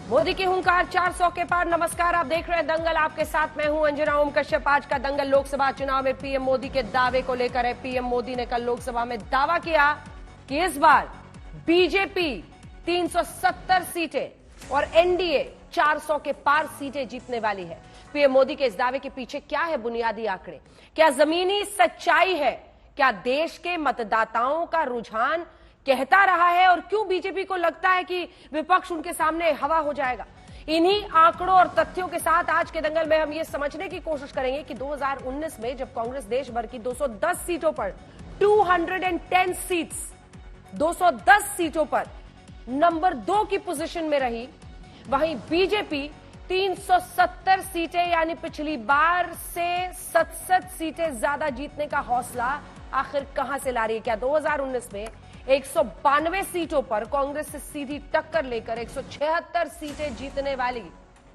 मोदी की हुंकार 400 के पार। नमस्कार, आप देख रहे हैं दंगल, आपके साथ मैं हूं अंजना ओम कश्यप। आज का दंगल लोकसभा चुनाव में पीएम मोदी के दावे को लेकर है। पीएम मोदी ने कल लोकसभा में दावा किया कि इस बार बीजेपी 370 सीटें और एनडीए 400 के पार सीटें जीतने वाली है। पीएम मोदी के इस दावे के पीछे क्या है बुनियादी आंकड़े, क्या जमीनी सच्चाई है, क्या देश के मतदाताओं का रुझान कहता रहा है और क्यों बीजेपी को लगता है कि विपक्ष उनके सामने हवा हो जाएगा। इन्हीं आंकड़ों और तथ्यों के साथ आज के दंगल में हम ये समझने की कोशिश करेंगे कि 2019 में जब कांग्रेस देश भर की 210 सीटों पर 210 सीट्स 210 सीटों पर नंबर 2 की पोजीशन में रही, वहीं बीजेपी 370 सीटें यानी पिछली बार से 67 सीटें ज्यादा जीतने का हौसला आखिर कहां से ला रही है। क्या 2019 में 192 सीटों पर कांग्रेस से सीधी टक्कर लेकर 176 सीटें जीतने वाली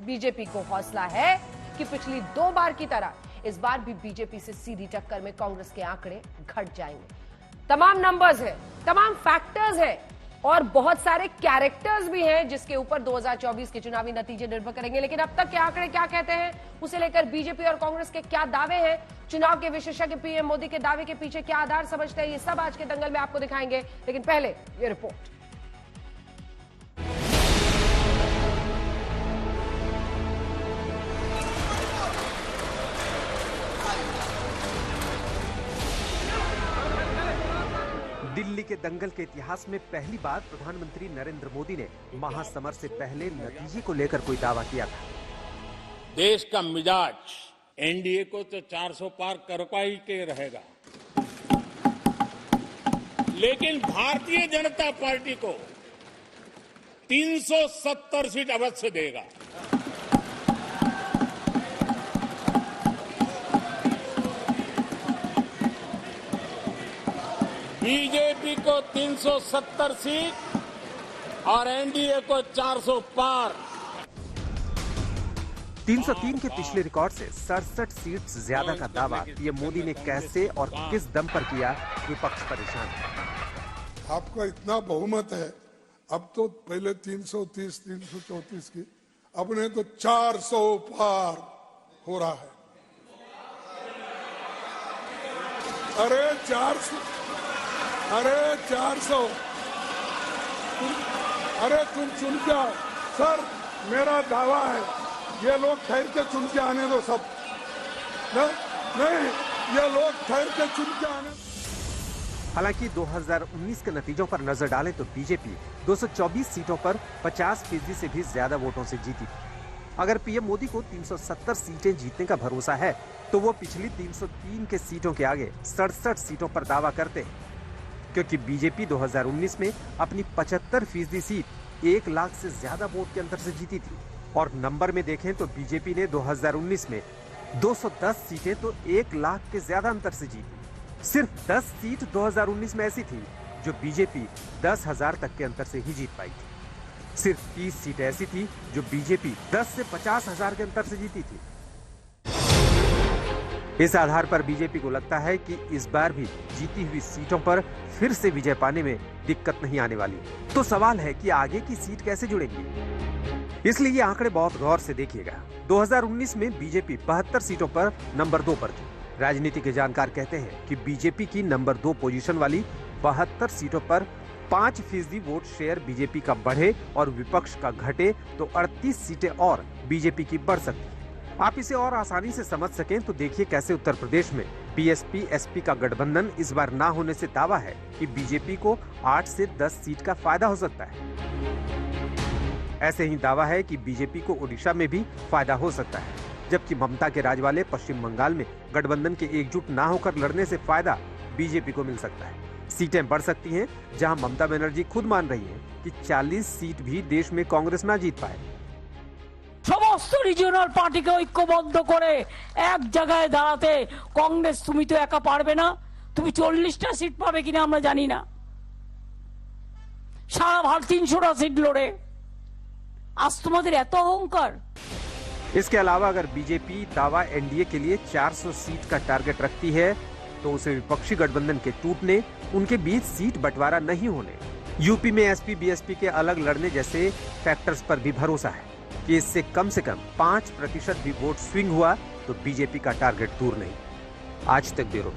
बीजेपी को हौसला है कि पिछली 2 बार की तरह इस बार भी बीजेपी से सीधी टक्कर में कांग्रेस के आंकड़े घट जाएंगे। तमाम नंबर्स हैं, तमाम फैक्टर्स हैं और बहुत सारे कैरेक्टर्स भी हैं जिसके ऊपर 2024 के चुनावी नतीजे निर्भर करेंगे। लेकिन अब तक के आंकड़े क्या कहते हैं, उसे लेकर बीजेपी और कांग्रेस के क्या दावे हैं, चुनाव के विशेषज्ञ पीएम मोदी के दावे के पीछे क्या आधार समझते हैं, ये सब आज के दंगल में आपको दिखाएंगे। लेकिन पहले ये रिपोर्ट। दिल्ली के दंगल के इतिहास में पहली बार प्रधानमंत्री नरेंद्र मोदी ने महासमर से पहले नतीजे को लेकर कोई दावा किया था। देश का मिजाज एनडीए को तो 400 पार करवा ही के रहेगा, लेकिन भारतीय जनता पार्टी को 370 सीट अवश्य देगा। बीजेपी को 370 सीट और एनडीए को 400 पार। 303 के पिछले रिकॉर्ड से 67 सीट ज्यादा का दावा पीएम मोदी ने कैसे और किस दम पर किया, विपक्ष परेशान है। आपका इतना बहुमत है, अब तो पहले 330 334 की, अब ने तो 400 पार हो रहा है। अरे 400, अरे 400, अरे तुम चुन के आओ सर, मेरा दावा है ये लोग ठहर के चुन के आने दो सब। नहीं, ये लोग ठहर के चुन के आने। हालांकि 2019 के नतीजों पर नजर डालें तो बीजेपी 224 सीटों पर 50% से भी ज्यादा वोटों से जीती। अगर पीएम मोदी को 370 सीटें जीतने का भरोसा है तो वो पिछली 303 के सीटों के आगे 67 सीटों पर दावा करते हैं, क्योंकि बीजेपी 2019 में अपनी 75% सीट 1 लाख से ज्यादा वोट के अंतर से जीती थी। और नंबर में देखें तो बीजेपी ने 2019 में 210 सीटें तो 1 लाख के ज्यादा अंतर से जीती। सिर्फ 10 सीट 2019 में ऐसी थी जो बीजेपी 10,000 तक के अंतर से ही जीत पाई थी। सिर्फ 30 सीटें ऐसी थी जो बीजेपी 10 से 50,000 के अंतर से जीती थी। इस आधार पर बीजेपी को लगता है कि इस बार भी जीती हुई सीटों पर फिर से विजय पाने में दिक्कत नहीं आने वाली। तो सवाल है कि आगे की सीट कैसे जुड़ेंगी, इसलिए ये आंकड़े बहुत गौर से देखिएगा। 2019 में बीजेपी 72 सीटों पर नंबर 2 पर थी। राजनीति के जानकार कहते हैं कि बीजेपी की नंबर 2 पोजीशन वाली 72 सीटों पर 5% वोट शेयर बीजेपी का बढ़े और विपक्ष का घटे तो 38 सीटें और बीजेपी की बढ़ सकती। आप इसे और आसानी से समझ सकें तो देखिए कैसे उत्तर प्रदेश में बीएसपी एसपी का गठबंधन इस बार ना होने से दावा है कि बीजेपी को 8 से 10 सीट का फायदा हो सकता है। ऐसे ही दावा है कि बीजेपी को ओडिशा में भी फायदा हो सकता है, जबकि ममता के राज वाले पश्चिम बंगाल में गठबंधन के एकजुट ना होकर लड़ने से फायदा बीजेपी को मिल सकता है। सीटें बढ़ सकती हैं, जहां ममता बनर्जी खुद मान रही हैं कि 40 सीट भी देश में कांग्रेस ना जीत पाए। সমস্ত রিজিওনাল পার্টিকে ঐক্যবদ্ধ করে এক জায়গায় দাঁড়াতে কংগ্রেস তুমি তো একা পারবে না, তুমি 40টা সিট পাবে কিনা আমরা জানি না। সারা ভারত 300টা সিট লড়ে, আজ তোমাদের এত অহংকার। इसके अलावा अगर बीजेपी दावा एनडीए के लिए 400 सीट का टारगेट रखती है तो उसे विपक्षी गठबंधन के टूटने, उनके बीच सीट बंटवारा नहीं होने यूपी में एसपी बीएसपी के अलग लड़ने जैसे फैक्टर्स पर भी भरोसा है कि इससे कम से कम 5% भी वोट स्विंग हुआ तो बीजेपी का टारगेट दूर नहीं। आज तक ब्यूरो।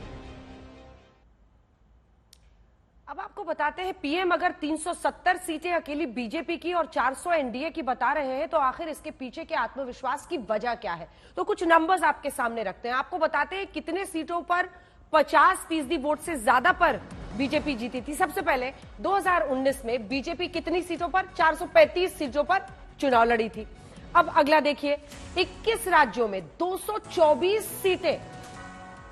अब आपको बताते हैं, पीएम अगर 370 सीटें अकेली बीजेपी की और 400 एनडीए की बता रहे हैं, तो आखिर इसके पीछे के आत्मविश्वास की वजह क्या है? तो कुछ नंबर्स आपके सामने रखते हैं। आपको बताते हैं कितने सीटों पर 50% वोट से ज्यादा पर बीजेपी जीती थी। सबसे पहले 2019 में बीजेपी कितनी सीटों पर? 435 सीटों पर चुनाव लड़ी थी। अब अगला देखिए, 21 राज्यों में 224 सीटें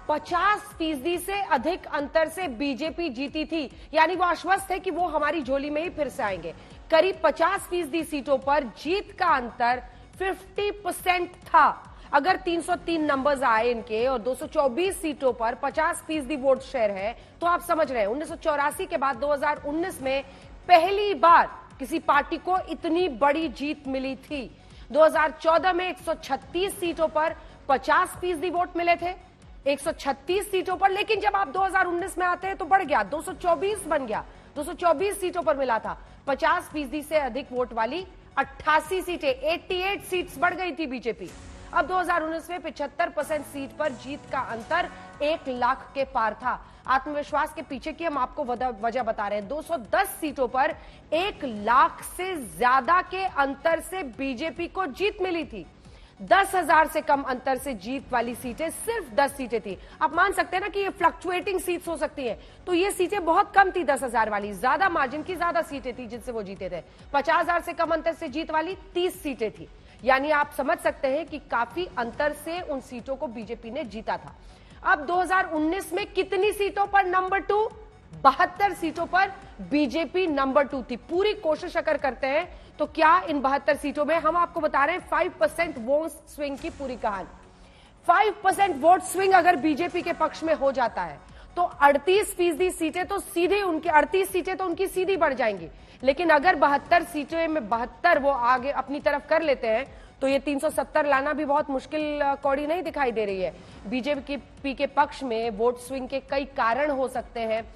50% से अधिक अंतर से बीजेपी जीती थी। यानी वो आश्वस्त है कि वो हमारी झोली में ही फिर से आएंगे। करीब 50% सीटों पर जीत का अंतर 50% था। अगर 303 नंबर्स आए इनके और 224 सीटों पर 50% वोट शेयर है, तो आप समझ रहे हैं 1984 के बाद 2019 में पहली बार किसी पार्टी को इतनी बड़ी जीत मिली थी। 2014 में 136 सीटों पर 50% वोट मिले थे, 136 सीटों पर। लेकिन जब आप 2019 में आते हैं तो बढ़ गया, 224 बन गया, 224 सीटों पर मिला था। 50% से अधिक वोट वाली 88 सीटें, 88 सीट्स बढ़ गई थी बीजेपी। अब 2019 में 75% सीट पर जीत का अंतर 1 लाख के पार था। आत्मविश्वास के पीछे की हम आपको वजह बता रहे हैं। 210 सीटों पर 1 लाख से ज्यादा के अंतर से बीजेपी को जीत मिली थी। 10,000 से कम अंतर से जीत वाली सीटें सिर्फ 10 सीटें थी। आप मान सकते हैं ना कि ये फ्लक्चुएटिंग सीट्स हो सकती हैं, तो ये सीटें बहुत कम थी। 10,000 वाली ज्यादा मार्जिन की ज्यादा सीटें थी जिनसे वो जीते थे। 50,000 से कम अंतर से जीत वाली 30 सीटें थी। यानी आप समझ सकते हैं कि काफी अंतर से उन सीटों को बीजेपी ने जीता था। अब 2019 में कितनी सीटों पर नंबर 2? 72 सीटों पर बीजेपी नंबर 2 थी। पूरी कोशिश अगर करते हैं तो क्या इन 72 सीटों में हम आपको बता रहे हैं 5% वोट स्विंग की पूरी कहानी। 5% वोट स्विंग अगर बीजेपी के पक्ष में हो जाता है तो 38% सीटें तो सीधे उनकी, 38 सीटें तो उनकी सीधी बढ़ जाएंगी। लेकिन अगर 72 सीटें में 72 वो आगे अपनी तरफ कर लेते हैं तो ये 370 लाना भी बहुत मुश्किल कौड़ी नहीं दिखाई दे रही है। बीजेपी के पक्ष में वोट स्विंग के कई कारण हो सकते हैं,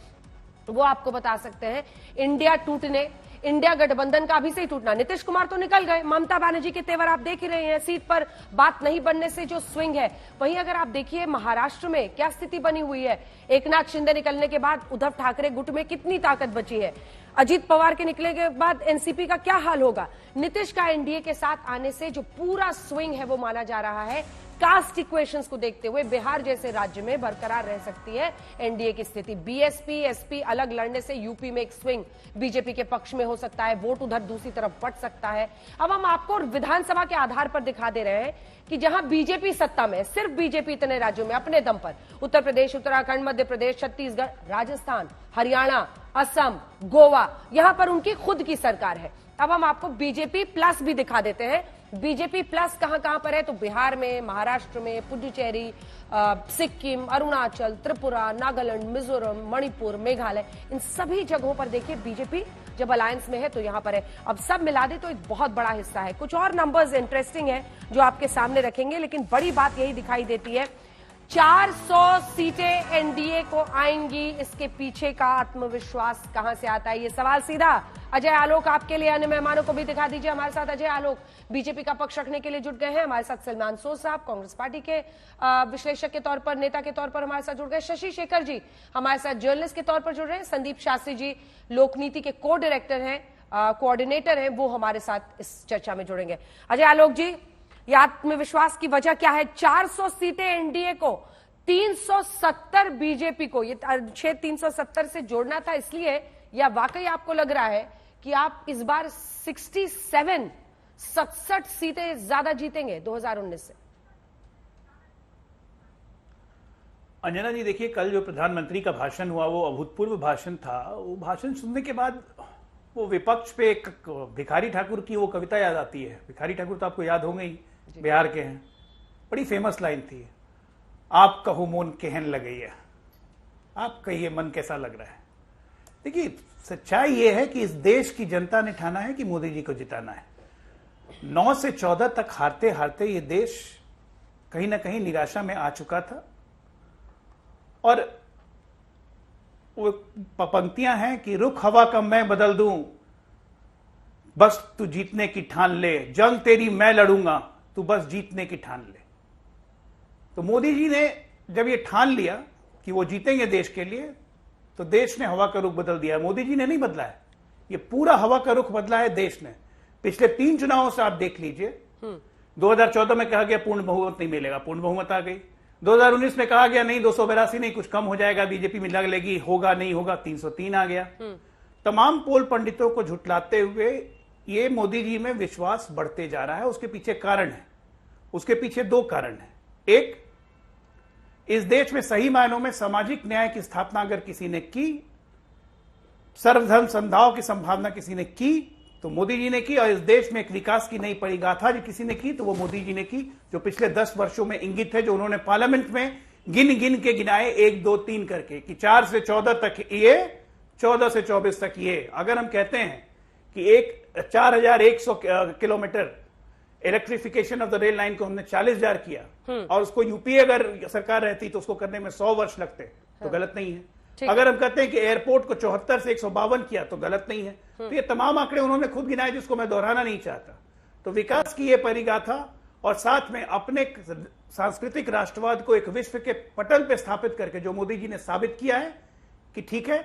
वो आपको बता सकते हैं। इंडिया टूटने, इंडिया गठबंधन का अभी से ही टूटना। नीतीश कुमार तो निकल गए, ममता बनर्जी के तेवर आप देख ही रहे हैं। सीट पर बात नहीं बनने से जो स्विंग है। वहीं अगर आप देखिए महाराष्ट्र में क्या स्थिति बनी हुई है। एकनाथ शिंदे निकलने के बाद उद्धव ठाकरे गुट में कितनी ताकत बची है। अजीत पवार के निकलने के बाद एनसीपी का क्या हाल होगा। नीतीश का एनडीए के साथ आने से जो पूरा स्विंग है वो माना जा रहा है। कास्ट इक्वेशंस को देखते हुए बिहार जैसे राज्य में बरकरार रह सकती है एनडीए की स्थिति। बीएसपी एसपी अलग लड़ने से यूपी में एक स्विंग बीजेपी के पक्ष में हो सकता है, वोट उधर दूसरी तरफ बढ़ सकता है। अब हम आपको विधानसभा के आधार पर दिखा दे रहे हैं कि जहां बीजेपी सत्ता में, सिर्फ बीजेपी इतने राज्यों में अपने दम पर, उत्तर प्रदेश, उत्तराखंड, मध्य प्रदेश, छत्तीसगढ़, राजस्थान, हरियाणा, असम, गोवा, यहां पर उनकी खुद की सरकार है। अब हम आपको बीजेपी प्लस भी दिखा देते हैं। बीजेपी प्लस कहां पर है तो बिहार में, महाराष्ट्र में, पुडुचेरी, सिक्किम, अरुणाचल, त्रिपुरा, नागालैंड, मिजोरम, मणिपुर, मेघालय, इन सभी जगहों पर देखिए बीजेपी जब अलायंस में है तो यहां पर है। अब सब मिला दे तो एक बहुत बड़ा हिस्सा है। कुछ और नंबर्स इंटरेस्टिंग है जो आपके सामने रखेंगे, लेकिन बड़ी बात यही दिखाई देती है 400 सीटें एनडीए को आएंगी। इसके पीछे का आत्मविश्वास कहां से आता है, ये सवाल सीधा अजय आलोक आपके लिए, अन्य मेहमानों को भी दिखा दीजिए। हमारे साथ अजय आलोक बीजेपी का पक्ष रखने के लिए जुट गए हैं। हमारे साथ सलमान सोज साहब कांग्रेस पार्टी के विश्लेषक के तौर पर, नेता के तौर पर हमारे साथ जुड़ गए। शशि शेखर जी हमारे साथ जर्नलिस्ट के तौर पर जुड़ रहे हैं। संदीप शास्त्री जी लोकनीति के को डायरेक्टर हैं, कोऑर्डिनेटर हैं, वो हमारे साथ इस चर्चा में जुड़ेंगे। अजय आलोक जी, ये आत्मविश्वास की वजह क्या है? 400 सीटें एनडीए को, 370 बीजेपी को, ये 370 से जोड़ना था इसलिए, या वाकई आपको लग रहा है कि आप इस बार 67 सीटें ज्यादा जीतेंगे 2019 से? अंजना जी देखिए, कल जो प्रधानमंत्री का भाषण हुआ वो अभूतपूर्व भाषण था। वो भाषण सुनने के बाद वो विपक्ष पे एक भिखारी ठाकुर की वो कविता याद आती है। भिखारी ठाकुर तो आपको याद होंगे ही, बिहार के हैं। बड़ी फेमस लाइन थी, आप कहो मोन केहन लगैया, आप कहिए मन कैसा लग रहा है। देखिए सच्चाई ये है कि इस देश की जनता ने ठाना है कि मोदी जी को जिताना है। 9 से 14 तक हारते हारते ये देश कहीं ना कहीं निराशा में आ चुका था और वो पंक्तियां हैं कि रुख हवा का मैं बदल दूं, बस तू जीतने की ठान ले, जंग तेरी मैं लड़ूंगा, तू बस जीतने की ठान ले। तो मोदी जी ने जब ये ठान लिया कि वो जीतेंगे देश के लिए, तो देश ने हवा का रुख बदल दिया। मोदी जी ने नहीं बदला है, ये पूरा हवा का रुख बदला है देश ने। पिछले 3 चुनावों से आप देख लीजिए, 2014 में कहा गया पूर्ण बहुमत नहीं मिलेगा, पूर्ण बहुमत आ गई। 2019 में कहा गया नहीं 282 नहीं, कुछ कम हो जाएगा, बीजेपी मिला लेगी, होगा नहीं होगा, 303 आ गया। तमाम पोल पंडितों को झुठलाते हुए ये मोदी जी में विश्वास बढ़ते जा रहा है। उसके पीछे कारण है, उसके पीछे 2 कारण है। एक, इस देश में सही मायनों में सामाजिक न्याय की स्थापना अगर किसी ने की, सर्वधर्म समभाव की संभावना किसी ने की, तो मोदी जी ने की। और इस देश में एक विकास की नई परिगाथा जो किसी ने की, तो वो मोदी जी ने की, जो पिछले 10 वर्षों में इंगित है, जो उन्होंने पार्लियामेंट में गिन गिन के गिनाए 1 2 3 करके, कि 4 से 14 तक ये, 14 से 24 तक ये। अगर हम कहते हैं कि एक 4100 kilometre electrification of the rail line को हमने 40,000 किया, और उसको यूपीए अगर सरकार रहती तो उसको करने में 100 वर्ष लगते, तो गलत नहीं है। अगर हम कहते हैं कि एयरपोर्ट को 74 से 152 किया, तो गलत नहीं है। तो ये तमाम आंकड़े उन्होंने खुद गिनाए, जिसको मैं दोहराना नहीं चाहता। तो विकास की ये परिगाथा, और साथ में अपने सांस्कृतिक राष्ट्रवाद को एक विश्व के पटल पे स्थापित करके जो मोदी जी ने साबित किया है कि ठीक है,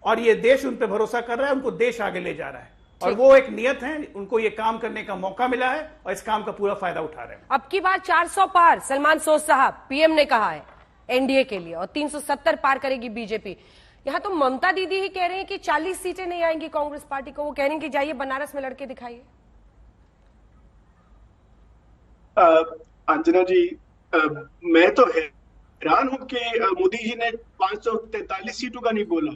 और ये देश उन पे भरोसा कर रहा है, उनको देश आगे ले जा रहा है, और वो एक नियत है, उनको ये काम करने का मौका मिला है, और इस काम का पूरा फायदा उठा रहे हैं। अब की बार 400 पार सलमान सोज साहब पीएम ने कहा है एनडीए के लिए, और 370 पार करेगी बीजेपी। यहां तो ममता दीदी ही कह रहे हैं कि 40 सीटें नहीं आएंगी कांग्रेस पार्टी को। वो कह रहे हैं कि जाइए बनारस में लड़के दिखाइए। अंजना जी, मैं तो हैरान हूं कि मोदी जी ने 543 सीटों का नहीं बोला।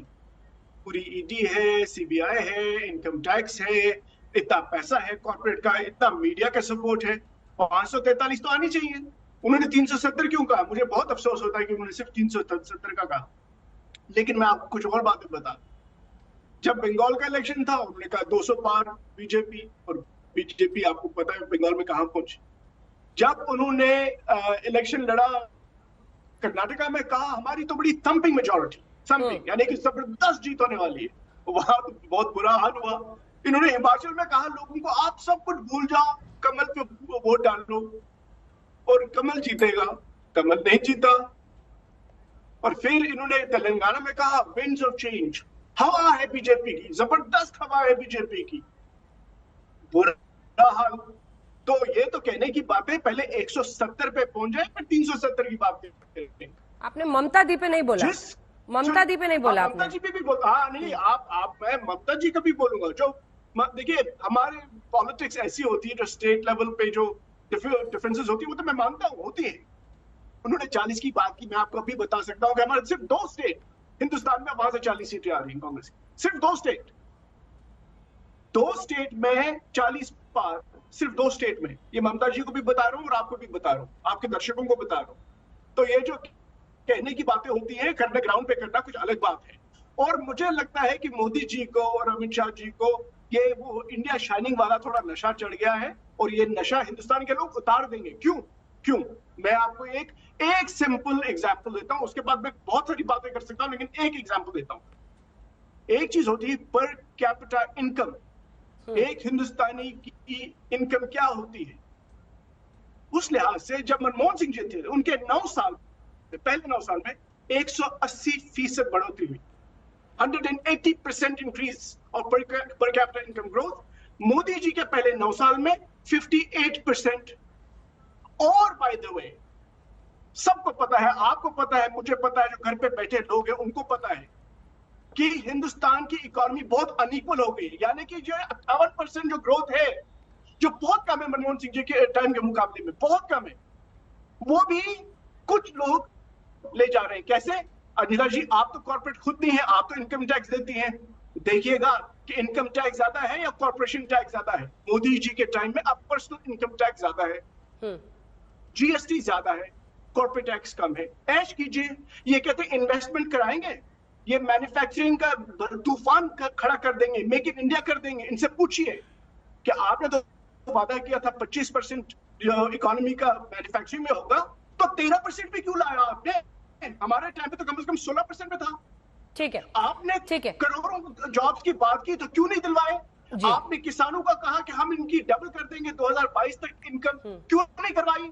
पूरी ईडी है, सीबीआई है, इनकम टैक्स है, इतना पैसा है कॉर्पोरेट का, इतना मीडिया का सपोर्ट है, 543 तो आनी चाहिए। उन्होंने 370 क्यों कहा? मुझे बहुत अफसोस होता है कि उन्होंने सिर्फ 370 का कहा। लेकिन मैं आपको कुछ और बातें बता, जब बंगाल का इलेक्शन था उन्होंने कहा 200 पार बीजेपी, और बीजेपी आपको पता है बंगाल में कहां पहुंची। जब उन्होंने इलेक्शन लड़ा कर्नाटका में, कहा हमारी तो बड़ी थम्पिंग मेजॉरिटी, थम्पिंग यानी कि जबरदस्त जीत होने वाली है, वहां तो बहुत बुरा हाल हुआ। इन्होंने हिमाचल में कहा लोगों को आप सब कुछ भूल जाओ, कमल पे वोट डाल लो और कमल जीतेगा, कमल नहीं जीता। और फिर इन्होंने तेलंगाना में कहा विंड्स ऑफ चेंज, हवा है बीजेपी की, जबरदस्त हवा है बीजेपी की, बुरा हाल। तो ये तो कहने की बातें, पहले 170 पे पहुंच जाए, फिर 370 की बात करें। आपने ममता दी पे नहीं बोला, ममता दी पे नहीं बोला आपने। ममता जी पे भी बोला, हाँ नहीं, आप मैं ममता जी का भी बोलूंगा। जो देखिए हमारे पॉलिटिक्स ऐसी होती है, जो स्टेट लेवल पे जो डिफरेंसेस होती है वो तो मैं मानता हूँ होती है। उन्होंने 40 की बात की, मैं आपको अभी बता सकता हूँ कि हमारे सिर्फ 2 स्टेट हिंदुस्तान में, वहां से 40 सीटें आ रही हैं कांग्रेस की, सिर्फ 2 स्टेट, 2 स्टेट में 40 पार, सिर्फ 2 स्टेट में। ये ममता जी को भी बता रहा हूँ और आपको भी बता रहा हूँ, आपके दर्शकों को बता रहा हूँ। तो ये जो कहने की बातें होती हैं, करने ग्राउंड पे करना कुछ अलग बात है। और मुझे लगता है कि मोदी जी को और अमित शाह जी को ये वो इंडिया शाइनिंग वाला थोड़ा नशा चढ़ गया है, और ये नशा हिंदुस्तान के लोग उतार देंगे। क्यों? मैं आपको एक सिंपल एग्जांपल देता हूं, उसके बाद मैं बहुत सारी बातें कर सकता हूं, लेकिन एक एग्जांपल देता हूं। एक चीज होती है पर कैपिटा इनकम, एक हिंदुस्तानी की इनकम क्या होती है। उस लिहाज से जब मनमोहन सिंह जी थे, उनके 9 साल पहले 9 साल में 180% बढ़ोतरी हुई, 180% इंक्रीज और per capita income growth. Modi ji के पहले 9 साल में 58%। और बाय द वे, सबको पता है, आपको पता है, मुझे पता है, जो घर पे बैठे लोग हैं उनको पता है कि हिंदुस्तान की इकोनॉमी बहुत अनइक्वल हो गई। यानी कि जो 58% जो ग्रोथ है, जो बहुत कम है मनमोहन सिंह जी के टाइम के मुकाबले में, बहुत कम है, वो भी कुछ लोग ले जा रहे हैं। कैसे? अनिला जी, आप तो कॉर्पोरेट खुद नहीं है, आप तो इनकम टैक्स देती हैं। देखिएगा कि इनकम टैक्स ज्यादा है या कॉर्पोरेशन टैक्स ज्यादा है। मोदी जी के टाइम में अब पर्सनल इनकम टैक्स ज्यादा है, जीएसटी ज्यादा है, कॉर्पोरेट टैक्स कम है। ऐश कीजिए, ये कहते हैं इन्वेस्टमेंट कराएंगे, ये मैन्युफैक्चरिंग का तूफान खड़ा कर देंगे, मेक इन इंडिया कर देंगे। इनसे पूछिए कि आपने तो वादा किया था 25% इकोनॉमी का मैन्युफैक्चरिंग में होगा, तो 13% भी क्यों लाया आपने? हमारे टाइम पे तो कम से कम 16% में था। ठीक है, आपने ठीक है। करोड़ों जॉब्स की बात की तो क्यों नहीं दिलवाए? जी। आपने किसानों का कहा कि हम इनकी डबल कर देंगे 2022 तक इनकम, क्यों नहीं करवाई?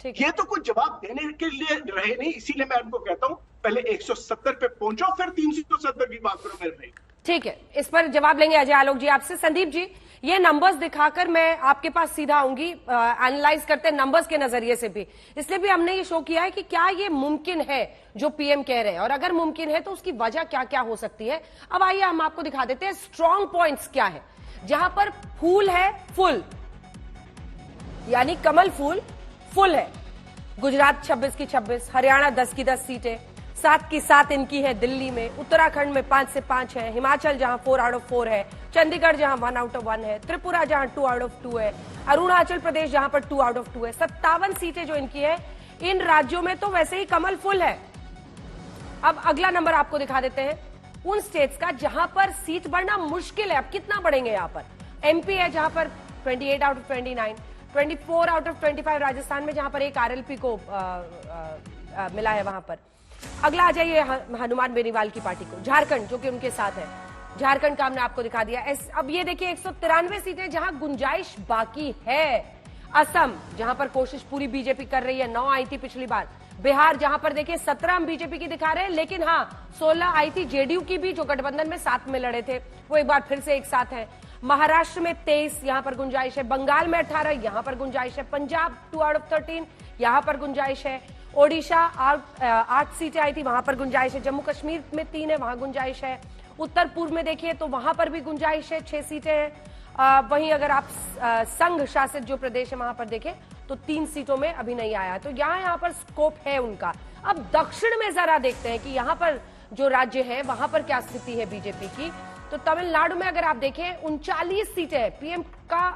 ठीक ये तो कुछ जवाब देने के लिए रहे नहीं, इसीलिए मैं आपको कहता हूं पहले 170 पे पहुंचो, फिर 370 की बात करो मेरे भाई। ठीक है, इस पर जवाब लेंगे अजय आलोक जी आपसे। संदीप जी, ये नंबर्स दिखाकर मैं आपके पास सीधा आऊंगी, एनालाइज करते हैं नंबर्स के नजरिए से भी। इसलिए भी हमने ये शो किया है कि क्या ये मुमकिन है जो पीएम कह रहे हैं, और अगर मुमकिन है तो उसकी वजह क्या क्या हो सकती है। अब आइए हम आपको दिखा देते हैं स्ट्रॉन्ग पॉइंट्स क्या है। जहां पर फूल है फुल, यानी कमल फूल फुल है, गुजरात 26 की 26, हरियाणा 10 की 10 सीटें, 7 की 7 इनकी है दिल्ली में, उत्तराखंड में 5 से 5 है, हिमाचल जहां 4 आउट ऑफ 4 है, चंडीगढ़ जहां 1 आउट ऑफ 1 है, त्रिपुरा जहां 2 आउट ऑफ 2 है, अरुणाचल प्रदेश जहां पर 2 आउट ऑफ 2 है। 57 सीटें जो इनकी है, इन राज्यों में तो वैसे ही कमल फुल है। अब अगला नंबर आपको दिखा देते हैं उन स्टेट्स का जहां पर सीट बढ़ना मुश्किल है। अब कितना बढ़ेंगे यहां पर? एमपी है जहां पर 28 out of 29, 24 out of 25 Rajasthan में, जहां पर एक आरएलपी को मिला है वहां पर। अगला आ जाइए हनुमान बेनीवाल की पार्टी को, झारखंड जो कि उनके साथ है, झारखंड का हमने आपको दिखा दिया। अब ये देखिए 193 सीटें जहां गुंजाइश बाकी है। असम जहां पर कोशिश पूरी बीजेपी कर रही है, 9 आई थी पिछली बार। बिहार जहां पर देखिए 17 हम बीजेपी की दिखा रहे हैं, लेकिन हाँ 16 आई थी जेडीयू की भी, जो गठबंधन में साथ में लड़े थे, वो एक बार फिर से एक साथ है। महाराष्ट्र में 23 यहां पर गुंजाइश है, बंगाल में 18 यहां पर गुंजाइश है, पंजाब 2 आउट ऑफ 13 यहां पर गुंजाइश है, ओडिशा 8 सीटें आई थी वहां पर गुंजाइश है, जम्मू कश्मीर में 3 है वहां गुंजाइश है, उत्तर पूर्व में देखिए तो वहां पर भी गुंजाइश है, 6 सीटें हैं। वहीं अगर आप संघ शासित जो प्रदेश है वहां पर देखें तो 3 सीटों में अभी नहीं आया, तो यहाँ पर स्कोप है उनका। अब दक्षिण में जरा देखते हैं कि यहाँ पर जो राज्य है वहां पर क्या स्थिति है बीजेपी की। तो तमिलनाडु में अगर आप देखें 39 सीटें हैं, पीएम का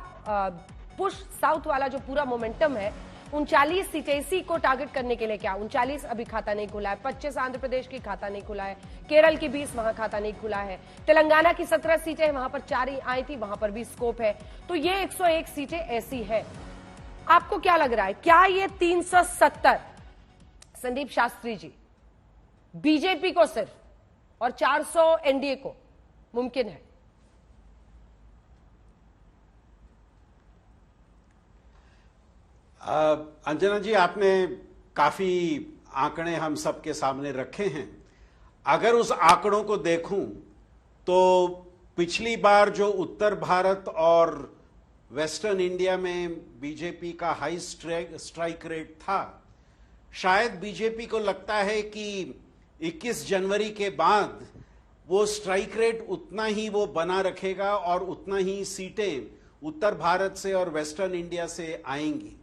पुश साउथ वाला जो पूरा मोमेंटम है, 39 सीटें, इसी को टारगेट करने के लिए क्या 39 अभी खाता नहीं खुला है, 25 आंध्र प्रदेश की खाता नहीं खुला है, केरल की 20 वहां खाता नहीं खुला है, तेलंगाना की 17 सीटें वहां पर 4 ही आई थी, वहां पर भी स्कोप है। तो ये 101 सीटें ऐसी है। आपको क्या लग रहा है, क्या ये 370 संदीप शास्त्री जी बीजेपी को सिर्फ और 400 एनडीए को मुमकिन है? अंजना जी, आपने काफी आंकड़े हम सबके सामने रखे हैं। अगर उस आंकड़ों को देखूं तो पिछली बार जो उत्तर भारत और वेस्टर्न इंडिया में बीजेपी का हाई स्ट्राइक रेट था, शायद बीजेपी को लगता है कि 21 जनवरी के बाद वो स्ट्राइक रेट उतना ही वो बना रखेगा और उतना ही सीटें उत्तर भारत से और वेस्टर्न इंडिया से आएंगी।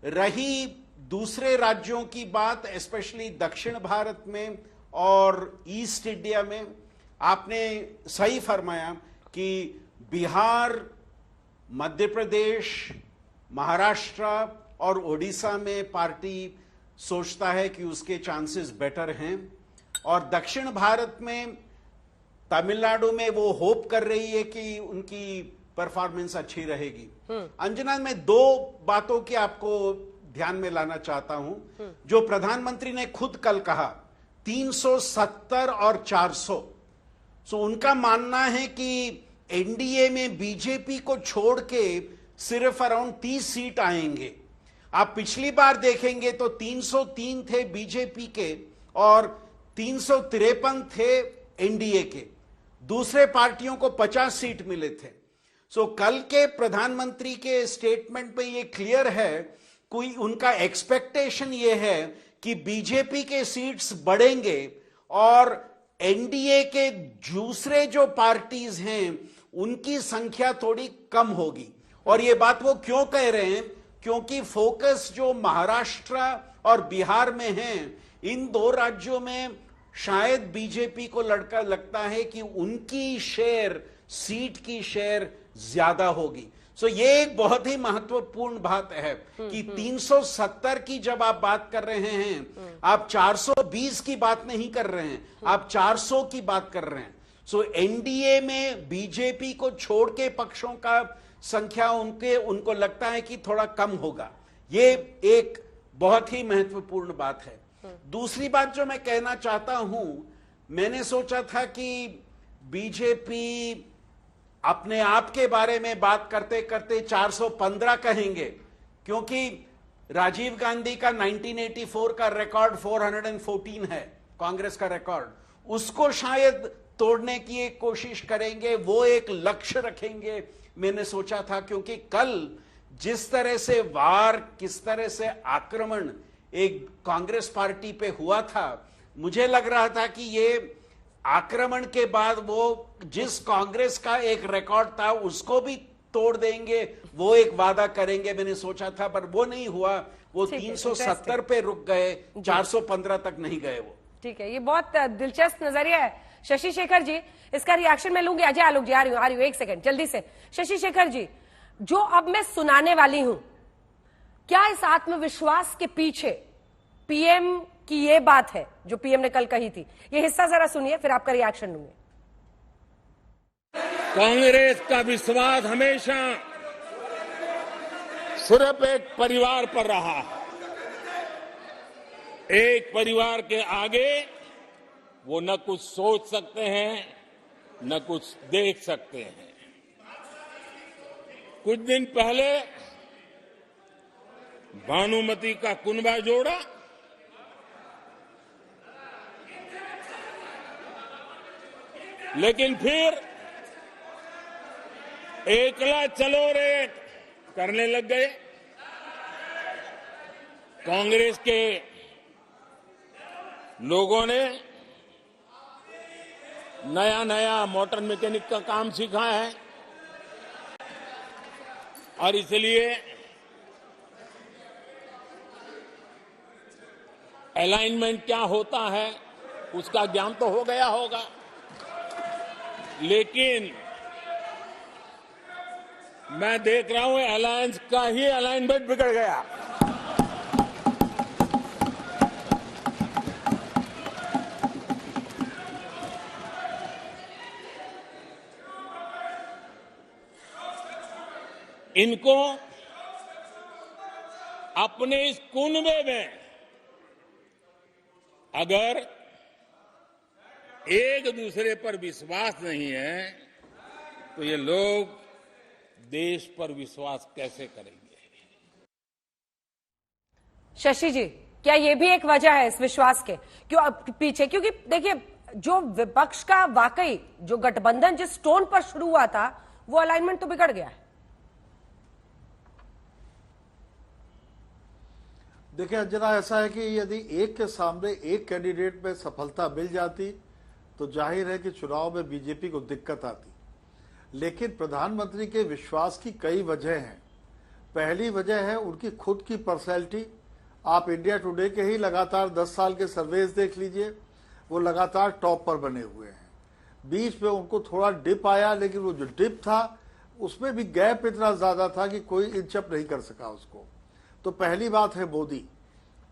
रही दूसरे राज्यों की बात, स्पेशली दक्षिण भारत में और ईस्ट इंडिया में, आपने सही फरमाया कि बिहार, मध्य प्रदेश, महाराष्ट्र और ओडिशा में पार्टी सोचता है कि उसके चांसेस बेटर हैं, और दक्षिण भारत में तमिलनाडु में वो होप कर रही है कि उनकी परफॉर्मेंस अच्छी रहेगी। अंजना, मैं 2 बातों की आपको ध्यान में लाना चाहता हूं जो प्रधानमंत्री ने खुद कल कहा, 370 और 400। सो उनका मानना है कि एनडीए में बीजेपी को छोड़ के सिर्फ अराउंड 30 सीट आएंगे। आप पिछली बार देखेंगे तो 303 थे बीजेपी के और 353 थे एनडीए के, दूसरे पार्टियों को 50 सीट मिले थे। सो कल के प्रधानमंत्री के स्टेटमेंट में ये क्लियर है, कोई उनका एक्सपेक्टेशन ये है कि बीजेपी के सीट्स बढ़ेंगे और एनडीए के दूसरे जो पार्टीज हैं उनकी संख्या थोड़ी कम होगी। और ये बात वो क्यों कह रहे हैं, क्योंकि फोकस जो महाराष्ट्र और बिहार में है, इन 2 राज्यों में शायद बीजेपी को लगता है कि उनकी शेयर, सीट की शेयर ज्यादा होगी। सो ये एक बहुत ही महत्वपूर्ण बात है कि 370 की जब आप बात कर रहे हैं, आप 420 की बात नहीं कर रहे हैं, आप 400 की बात कर रहे हैं। सो एनडीए में बीजेपी को छोड़ के पक्षों का संख्या उनको लगता है कि थोड़ा कम होगा। ये एक बहुत ही महत्वपूर्ण बात है। दूसरी बात जो मैं कहना चाहता हूं मैंने सोचा था कि बीजेपी अपने आप के बारे में बात करते करते 415 कहेंगे, क्योंकि राजीव गांधी का 1984 का रिकॉर्ड 414 है, कांग्रेस का रिकॉर्ड, उसको शायद तोड़ने की एक कोशिश करेंगे, वो एक लक्ष्य रखेंगे, मैंने सोचा था। क्योंकि कल जिस तरह से वार, किस तरह से आक्रमण एक कांग्रेस पार्टी पे हुआ था, मुझे लग रहा था कि ये आक्रमण के बाद वो जिस कांग्रेस का एक रिकॉर्ड था उसको भी तोड़ देंगे, वो एक वादा करेंगे, मैंने सोचा था, पर वो नहीं हुआ। वो 370 पे रुक गए, 415 तक नहीं गए वो। ठीक है, ये बहुत दिलचस्प नजरिया है। शशि शेखर जी, इसका रिएक्शन मैं लूंगी। अजय आलोक जी, आ रही हूं, एक सेकंड जल्दी से। शशि शेखर जी, जो अब मैं सुनाने वाली हूं, क्या इस आत्मविश्वास के पीछे पीएम की ये बात है जो पीएम ने कल कही थी? ये हिस्सा जरा सुनिए, फिर आपका रिएक्शन लूंगे। कांग्रेस का विश्वास हमेशा सिर्फ एक परिवार पर रहा है। एक परिवार के आगे वो न कुछ सोच सकते हैं, न कुछ देख सकते हैं। कुछ दिन पहले भानुमति का कुनबा जोड़ा, लेकिन फिर एकला चलो रे करने लग गए। कांग्रेस के लोगों ने नया नया मोटर मैकेनिक का काम सीखा है और इसलिए अलाइनमेंट क्या होता है उसका ज्ञान तो हो गया होगा, लेकिन मैं देख रहा हूं अलायंस का ही अलाइनमेंट बिगड़ गया। इनको अपने इस कुनबे में अगर एक दूसरे पर विश्वास नहीं है तो ये लोग देश पर विश्वास कैसे करेंगे? शशि जी, क्या ये भी एक वजह है इस विश्वास के क्यों पीछे? क्योंकि देखिए, जो विपक्ष का वाकई जो गठबंधन जिस टोन पर शुरू हुआ था, वो अलाइनमेंट तो बिगड़ गया है। देखिए अंजना, ऐसा है कि यदि एक के सामने एक कैंडिडेट में सफलता मिल जाती तो जाहिर है कि चुनाव में बीजेपी को दिक्कत आती, लेकिन प्रधानमंत्री के विश्वास की कई वजह हैं। पहली वजह है उनकी खुद की पर्सनैलिटी। आप इंडिया टुडे के ही लगातार 10 साल के सर्वेज देख लीजिए, वो लगातार टॉप पर बने हुए हैं। बीच में उनको थोड़ा डिप आया, लेकिन वो जो डिप था उसमें भी गैप इतना ज्यादा था कि कोई इंचअप नहीं कर सका उसको। तो पहली बात है मोदी।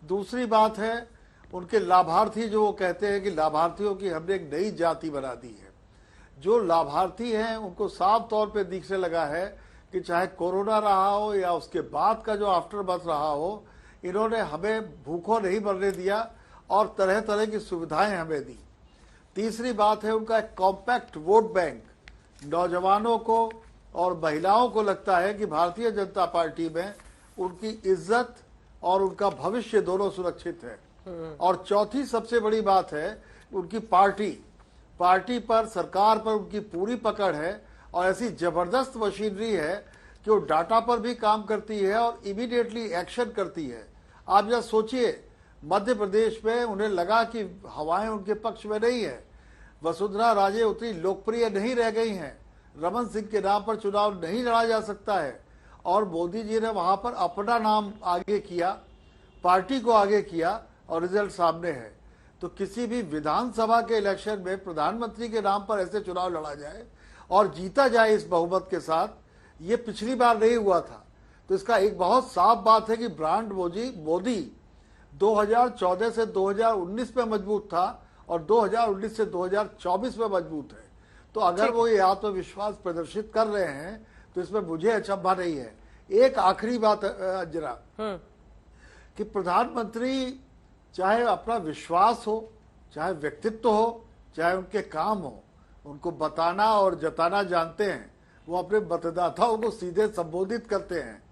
दूसरी बात है उनके लाभार्थी, जो वो कहते हैं कि लाभार्थियों की हमने एक नई जाति बना दी है। जो लाभार्थी हैं उनको साफ तौर पे दिखने लगा है कि चाहे कोरोना रहा हो या उसके बाद का जो आफ्टर बर्थ रहा हो, इन्होंने हमें भूखों नहीं मरने दिया और तरह तरह की सुविधाएं हमें दी। तीसरी बात है उनका एक कॉम्पैक्ट वोट बैंक। नौजवानों को और महिलाओं को लगता है कि भारतीय जनता पार्टी में उनकी इज्जत और उनका भविष्य दोनों सुरक्षित है। और चौथी सबसे बड़ी बात है उनकी पार्टी पर, सरकार पर उनकी पूरी पकड़ है और ऐसी जबरदस्त मशीनरी है कि वो डाटा पर भी काम करती है और इमीडिएटली एक्शन करती है। आप जरा सोचिए, मध्य प्रदेश में उन्हें लगा कि हवाएं उनके पक्ष में नहीं है, वसुंधरा राजे उतनी लोकप्रिय नहीं रह गई हैं, रमन सिंह के नाम पर चुनाव नहीं लड़ा जा सकता है, और मोदी जी ने वहां पर अपना नाम आगे किया, पार्टी को आगे किया और रिजल्ट सामने है। तो किसी भी विधानसभा के इलेक्शन में प्रधानमंत्री के नाम पर ऐसे चुनाव लड़ा जाए और जीता जाए इस बहुमत के साथ, ये पिछली बार नहीं हुआ था। तो इसका एक बहुत साफ बात है कि ब्रांड मोदी 2014 से 2019 में मजबूत था और 2019 से 2024 में मजबूत है। तो अगर वो ये आत्मविश्वास प्रदर्शित कर रहे हैं तो इसमें मुझे अचंभा नहीं है। एक आखिरी बात जरा, कि प्रधानमंत्री चाहे अपना विश्वास हो, चाहे व्यक्तित्व हो, चाहे उनके काम हो, उनको बताना और जताना जानते हैं। वो अपने मतदाताओं को सीधे संबोधित करते हैं।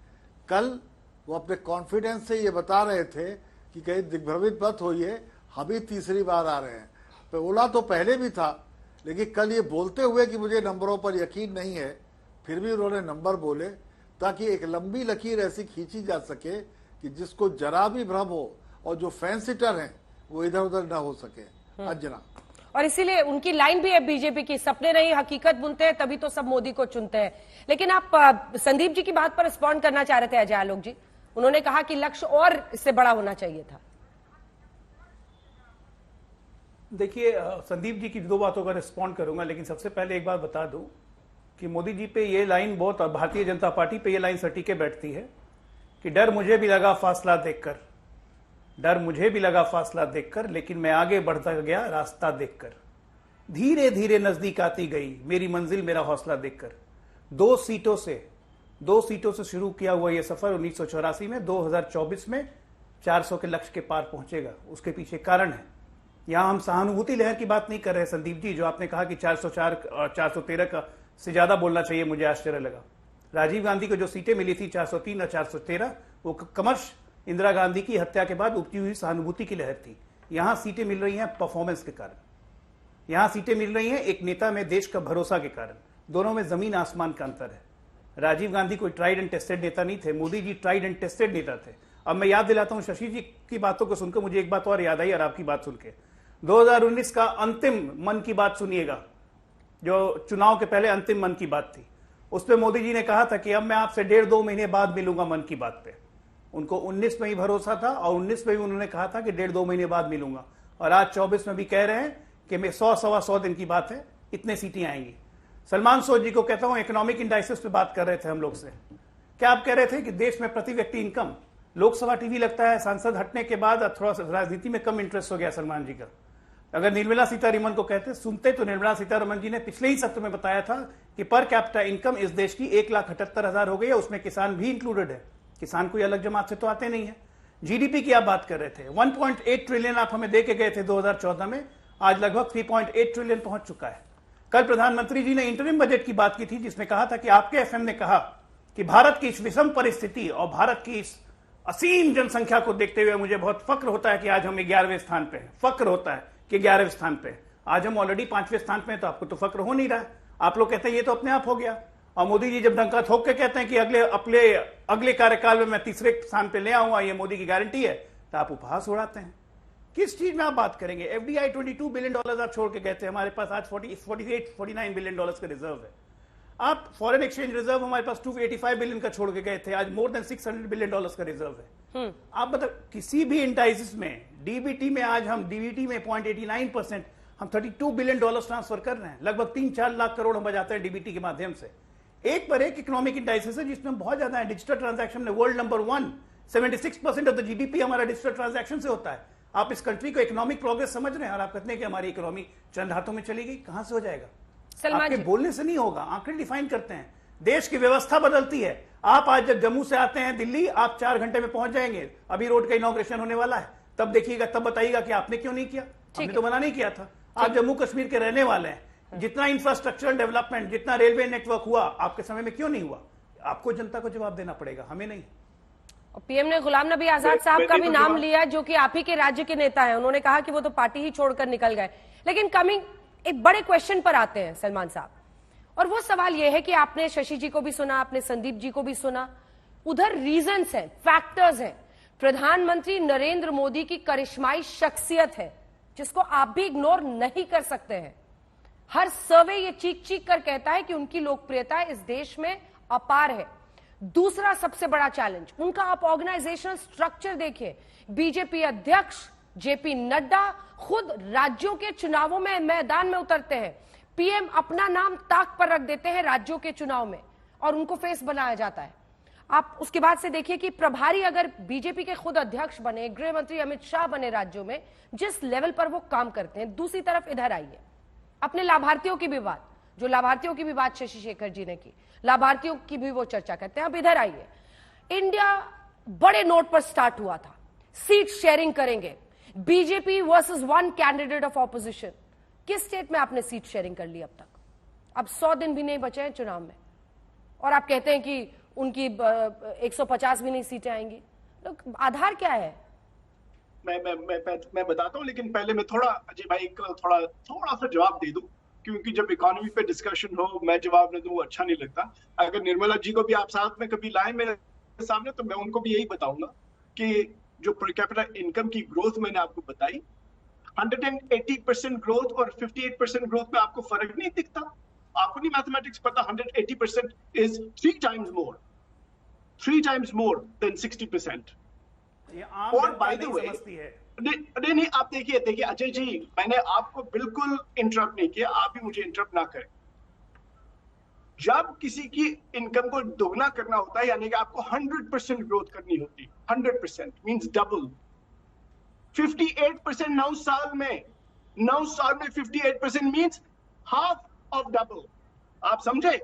कल वो अपने कॉन्फिडेंस से ये बता रहे थे कि कहीं दिग्भ्रमित मत होइए, हम ही तीसरी बार आ रहे हैं। बोला तो पहले भी था, लेकिन कल ये बोलते हुए कि मुझे नंबरों पर यकीन नहीं है, फिर भी उन्होंने नंबर बोले ताकि एक लंबी लकीर ऐसी खींची जा सके कि जिसको जरा भी भ्रम हो और जो फैंस सिटर हैं वो इधर उधर न हो सके। अंजना, और इसीलिए उनकी लाइन भी है बीजेपी की, सपने नहीं हकीकत बुनते हैं तभी तो सब मोदी को चुनते हैं। लेकिन आप संदीप जी की बात पर रिस्पॉन्ड करना चाह रहे थे अजय आलोक जी। उन्होंने कहा कि लक्ष्य और इससे बड़ा होना चाहिए था। देखिए, संदीप जी की दो बातों का रिस्पॉन्ड करूंगा, लेकिन सबसे पहले एक बात बता दूं कि मोदी जी पे ये लाइन बहुत, भारतीय जनता पार्टी पे ये लाइन सटीके बैठती है कि डर मुझे भी लगा फासला देखकर, डर मुझे भी लगा फासला देखकर, लेकिन मैं आगे बढ़ता गया रास्ता देखकर, धीरे धीरे नजदीक आती गई मेरी मंजिल मेरा हौसला देखकर। दो सीटों से शुरू किया हुआ यह सफर 1984 में 2024 में 400 के लक्ष्य के पार पहुंचेगा। उसके पीछे कारण है। यहां हम सहानुभूति लहर की बात नहीं कर रहे संदीप जी, जो आपने कहा कि 404 और 413 का से ज्यादा बोलना चाहिए, मुझे आश्चर्य लगा। राजीव गांधी को जो सीटें मिली थी 403 और 413, वो कमर्श इंदिरा गांधी की हत्या के बाद उपजी हुई सहानुभूति की लहर थी। यहां सीटें मिल रही हैं परफॉर्मेंस के कारण, यहां सीटें मिल रही हैं एक नेता में देश का भरोसा के कारण। दोनों में जमीन आसमान का अंतर है। राजीव गांधी कोई ट्राइड एंड टेस्टेड नेता नहीं थे, Modi ji tried and tested नेता थे। अब मैं याद दिलाता हूं, शशि जी की बातों को सुनकर मुझे एक बात और याद आई, और आपकी बात सुन के 2019 का अंतिम मन की बात सुनिएगा, जो चुनाव के पहले अंतिम मन की बात थी। उस पर मोदी जी ने कहा था कि अब मैं आपसे 1.5-2 महीने बाद मिलूंगा मन की बात पे। उनको 19 में ही भरोसा था, और 19 में भी उन्होंने कहा था कि 1.5-2 महीने बाद मिलूंगा, और आज 24 में भी कह रहे हैं कि मैं 100-125 दिन की बात है, इतने सीटें आएंगी। सलमान सोच जी को कहता हूं, इकोनॉमिक इंडाइसिस पे बात कर रहे थे हम लोग से, क्या आप कह रहे थे कि देश में प्रति व्यक्ति इनकम, लोकसभा टीवी लगता है सांसद हटने के बाद थोड़ा सा राजनीति में कम इंटरेस्ट हो गया सलमान जी का। अगर निर्मला सीतारमण को सुनते तो निर्मला सीतारमण जी ने पिछले ही सत्र में बताया था कि पर कैपिटा इनकम इस देश की 1,78,000 हो गई है, उसमें किसान भी इंक्लूडेड है। किसान कोई अलग जमात से तो आते नहीं है। जीडीपी की आप बात कर रहे थे, 1.8 ट्रिलियन आप हमें दे के गए थे 2014 में, आज लगभग 3.8 ट्रिलियन पहुंच चुका है। कल प्रधानमंत्री जी ने इंटरिम बजट की बात की थी, जिसमें कहा था कि आपके एफएम ने कहा कि भारत की इस विषम परिस्थिति और भारत की इस असीम जनसंख्या को देखते हुए मुझे बहुत फक्र होता है कि आज हम 11वें स्थान पे हैं। फक्र होता है कि 11वें स्थान पे, आज हम ऑलरेडी 5वें स्थान पे हैं, तो आपको तो फक्र हो नहीं रहा है। आप लोग कहते हैं ये तो अपने आप हो गया, और मोदी जी जब डंका ठोक के कहते हैं कि अगले कार्यकाल में मैं तीसरे स्थान पे ले आऊंगा, ये मोदी की गारंटी है, तो आप उपहास उड़ाते हैं। किस चीज में आप बात करेंगे? एफडीआई $22 बिलियन आप छोड़ के गए थे, हमारे पास आज $49 बिलियन का रिजर्व है। आप फॉरेन एक्सचेंज रिजर्व हमारे पास $285 बिलियन का छोड़ के गए थे, आज मोर देन $600 बिलियन का रिजर्व है। आप मतलब किसी भी इंडाइसिस में, डीबीटी में आज हम डीबीटी में 0.89%, हम $32 बिलियन ट्रांसफर कर रहे हैं, लगभग 3-4 लाख करोड़ हम बजाते हैं डीबीटी के माध्यम से। एक पर एक इकोनॉमिक इंडाइसिस है जिसमें बहुत ज्यादा है। डिजिटल ट्रांजैक्शन में world number 1, 76% of the GDP हमारा डिजिटल ट्रांजैक्शन से होता है। आप इस कंट्री को इकोनॉमिक प्रोग्रेस समझ रहे हैं, और आप कहते हैं कि हमारी इकोनॉमी चंद हाथों में चली गई। कहां से हो जाएगा? आपके बोलने से नहीं होगा, आंकड़े डिफाइन करते हैं। देश की व्यवस्था बदलती है। आप आज जब जम्मू से आते हैं दिल्ली, आप 4 घंटे में पहुंच जाएंगे। अभी रोड का इनॉग्रेशन होने वाला है, तब देखिएगा, तब बताइएगा कि आपने क्यों नहीं किया। हमने तो मना नहीं किया था। आप जम्मू कश्मीर के रहने वाले हैं, जितना इंफ्रास्ट्रक्चरल डेवलपमेंट, जितना रेलवे नेटवर्क हुआ, आपके समय में क्यों नहीं हुआ? आपको जनता को जवाब देना पड़ेगा, हमें नहीं। पीएम ने गुलाम नबी आजाद साहब का भी नाम लिया, जो कि आप ही के राज्य के नेता हैं। उन्होंने कहा कि वो तो पार्टी ही छोड़कर निकल गए। लेकिन कमिंग एक बड़े क्वेश्चन पर आते हैं सलमान साहब, और वो सवाल ये है कि आपने शशि जी को भी सुना, आपने संदीप जी को भी सुना। उधर रीजंस हैं, फैक्टर्स हैं। प्रधानमंत्री नरेंद्र मोदी की करिश्माई शख्सियत है, जिसको आप भी इग्नोर नहीं कर सकते हैं। हर सर्वे ये चीख चीख कर कहता है कि उनकी लोकप्रियता इस देश में अपार है। दूसरा सबसे बड़ा चैलेंज उनका, आप ऑर्गेनाइजेशनल स्ट्रक्चर देखिए। बीजेपी अध्यक्ष जेपी नड्डा खुद राज्यों के चुनावों में मैदान में उतरते हैं। पीएम अपना नाम ताक पर रख देते हैं राज्यों के चुनाव में, और उनको फेस बनाया जाता है। आप उसके बाद से देखिए कि प्रभारी अगर बीजेपी के खुद अध्यक्ष बने, गृह मंत्री अमित शाह बने राज्यों में, जिस लेवल पर वो काम करते हैं। दूसरी तरफ इधर आइए, अपने लाभार्थियों की भी बात, जो लाभार्थियों की भी बात शशि शेखर जी ने की, लाभार्थियों की भी वो चर्चा करते हैं। अब इधर आइए, इंडिया बड़े नोट पर स्टार्ट हुआ था, सीट शेयरिंग करेंगे, BJP versus 1 candidate of opposition. किस स्टेट में आपने सीट शेयरिंग कर ली अब तक? अब 100 दिन भी नहीं बचे हैं चुनाव में और आप कहते हैं कि उनकी 150 भी नहीं सीटें आएंगी। तो आधार क्या है? मैं बताता हूँ, लेकिन पहले मैं थोड़ा अजय भाई को थोड़ा सा जवाब दे दूं, क्योंकि जब इकोनॉमी पे डिस्कशन हो मैं जवाब न दूं अच्छा नहीं लगता। अगर निर्मला जी को भी आप साथ में कभी लाए मेरे सामने तो मैं उनको भी यही बताऊंगा कि जो पर कैपिटा इनकम की ग्रोथ मैंने आपको बताई, 180% ग्रोथ और 58% ग्रोथ में आपको फर्क नहीं दिखता? आपको नहीं मैथमेटिक्स पता? 180% इज 3 times more than 60%। और बाय द वे नहीं आप देखिए अजय जी, मैंने आपको बिल्कुल इंटरप्ट नहीं किया, आप भी मुझे इंटरप्ट ना करें। जब किसी की इनकम को दोगुना करना होता है यानी कि आपको 100% ग्रोथ करनी होती, 100% मींस डबल। 58% 9 साल में 58% मींस हाफ ऑफ डबल। आप समझे?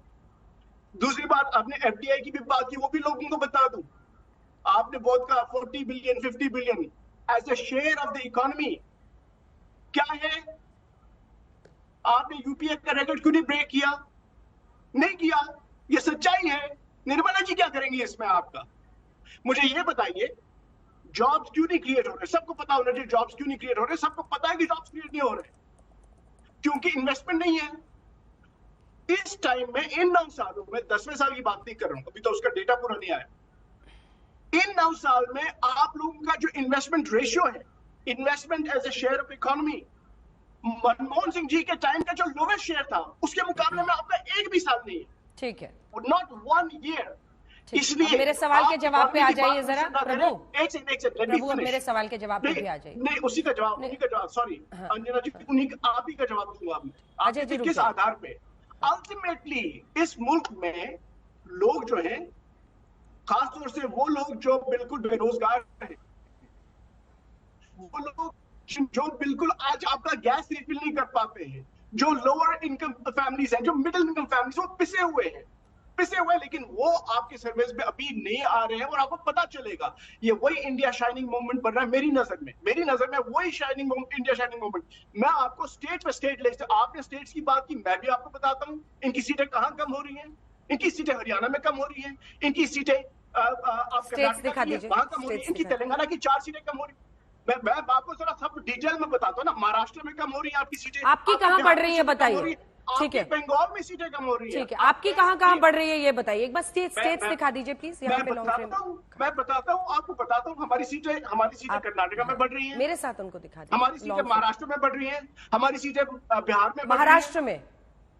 दूसरी बात, आपने एफडीआई की भी बात की, वो भी लोगों को बता दूं। आपने बहुत कहा 40 billion 50 billion as a share of the economy. क्या है? आपने यूपीए का रिकॉर्ड क्यों नहीं ब्रेक किया? नहीं किया, ये सच्चाई है। निर्मला जी क्या करेंगी इसमें आपका? मुझे ये बताइए, जॉब्स क्यों नहीं क्रिएट हो रहे? सबको पता होना चाहिए जॉब्स क्यों नहीं क्रिएट हो रहे। सबको पता है कि जॉब्स क्रिएट नहीं हो रहे क्योंकि इन्वेस्टमेंट नहीं है। इस टाइम में इन 9 सालों में, 10वें साल की बात नहीं कर रहा हूं, अभी तो उसका डेटा पूरा नहीं आया। इन 9 साल में आप लोगों का जो इन्वेस्टमेंट रेशियो है, investment as a share of economy, Manmohan Singh ji के टाइम का जो लोवेस्ट शेयर था उसके मुकाबले में आपका एक भी साल नहीं है। ठीक है, नॉट 1 ईयर। इसलिए मेरे सवाल के जवाब पे आ जाइए जरा प्रभु। एक सेकंड प्रभु, मेरे सवाल के जवाब पे भी आ जाइए। नहीं, उसी का जवाब सॉरी अंजना जी, आप ही का जवाब दूंगा मैं। अजय जी, किस आधार पे? अल्टीमेटली इस मुल्क में लोग जो हैं, खासतौर से वो लोग जो बिल्कुल बेरोजगार हैं, वो लोग जो बिल्कुल आज आपका गैस रिफिल नहीं कर पाते हैं, जो लोअर इनकम फैमिलीज हैं, जो मिडिल इनकम फैमिलीज, वो पिसे हुए हैं, लेकिन वो आपके सर्विस में अभी नहीं आ रहे हैं और आपको पता चलेगा। ये वही इंडिया शाइनिंग मूवमेंट बन रहा है मेरी नजर में वही इंडिया शाइनिंग मूवमेंट। मैं आपको स्टेट पे स्टेट लिस्ट, आपने स्टेट्स की बात की, मैं भी आपको बताता हूँ इनकी सीटें कहाँ कम हो रही हैं। इनकी सीटें हरियाणा में कम हो रही हैं, इनकी सीटें वहां कम हो रही है, इनकी तेलंगाना की 4 सीटें कम हो रही है। मैं आपको जरा सब डिटेल में बताता हूँ ना। महाराष्ट्र में कम हो रही है आपकी सीटें, आपकी कहाँ बढ़ रही है बताइए? ठीक है, बंगाल में सीटें कम हो रही है। ठीक है, आपकी कहाँ बढ़ रही है ये बताइए। एक बार स्टेट्स दिखा दीजिए प्लीज यहाँ पे। मैं बताता हूँ आपको, बताता हूँ। हमारी सीटें कर्नाटका में बढ़ रही हैं, मेरे साथ उनको दिखा दीजिए। हमारी सीटें महाराष्ट्र में बढ़ रही हैं, हमारी सीटें बिहार में, महाराष्ट्र में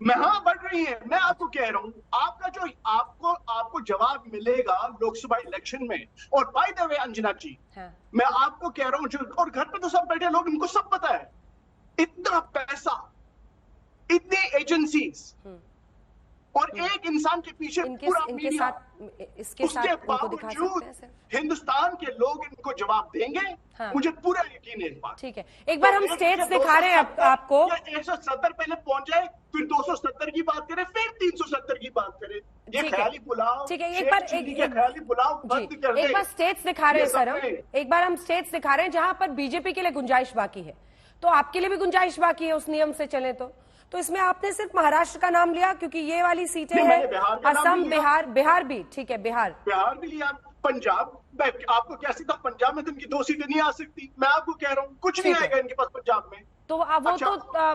बढ़ रही है। मैं आपको कह रहा हूँ, आपका जो आपको जवाब मिलेगा लोकसभा इलेक्शन में। और बाय द वे अंजना जी, मैं आपको कह रहा हूँ, जो और घर पे तो सब बैठे लोग, इनको सब पता है, इतना पैसा, इतनी एजेंसीज और एक इंसान के पीछे पूरा मीडिया, उसके बावजूद हिंदुस्तान के लोग इनको जवाब देंगे। मुझे पूरा यकीन है इस बात। ठीक है, एक बार हम स्टेट्स दिखा रहे हैं आपको। 170 पहले पहुंच जाए, फिर 270 की बात करें, फिर 370 की बात करें। ये ख्याली पुलाव, ठीक है, एक बार ख्याली पुलाव बंद कर दे। एक बार स्टेट्स दिखा रहे हैं सर, एक बार हम स्टेट्स दिखा रहे हैं जहां पर बीजेपी के लिए गुंजाइश बाकी है, तो आपके लिए भी गुंजाइश बाकी है उस नियम से चले तो इसमें आपने सिर्फ महाराष्ट्र का नाम लिया क्योंकि ये वाली सीटें हैं, असम, बिहार भी। ठीक है, बिहार भी लिया, पंजाब। आपको क्या सीधा पंजाब में तो इनकी 2 सीटें नहीं आ सकती। मैं आपको कह रहा हूँ कुछ नहीं आएगा इनके पास पंजाब में। तो वो तो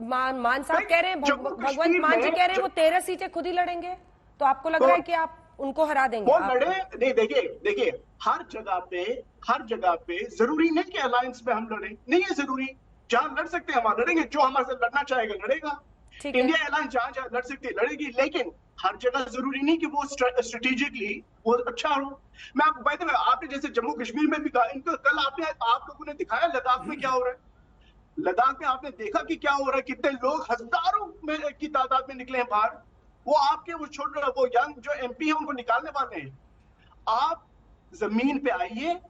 मान साहब कह रहे हैं, भगवंत मान जी कह रहे हैं वो 13 सीटें खुद ही लड़ेंगे। तो आपको लग रहा है कि आप उनको हरा देंगे? वो लड़े नहीं। देखिए हर जगह पे जरूरी नहीं कि अलायंस में हम लड़े, नहीं है जरूरी। जहां लड़ सकते हैं वहां लड़ेंगे, जो हमारे साथ लड़ना चाहेगा लड़ेगा। इंडिया अलायंस जहां लड़ सकती है लड़ेगी, लेकिन हर जगह जरूरी नहीं कि वो स्ट्रेटेजिकली वो अच्छा हो। मैं आपको बात करूं, आपने जैसे जम्मू कश्मीर में भी कहा, इनको कल आप लोगों ने दिखाया लद्दाख में क्या हो रहा है। लद्दाख में आपने देखा कि क्या हो रहा है, कितने लोग हजारों में की तादाद में निकले हैं बाहर। वो आपके वो यंग जो एमपी है उनको निकालने वाले हैं। आप जमीन पे आइए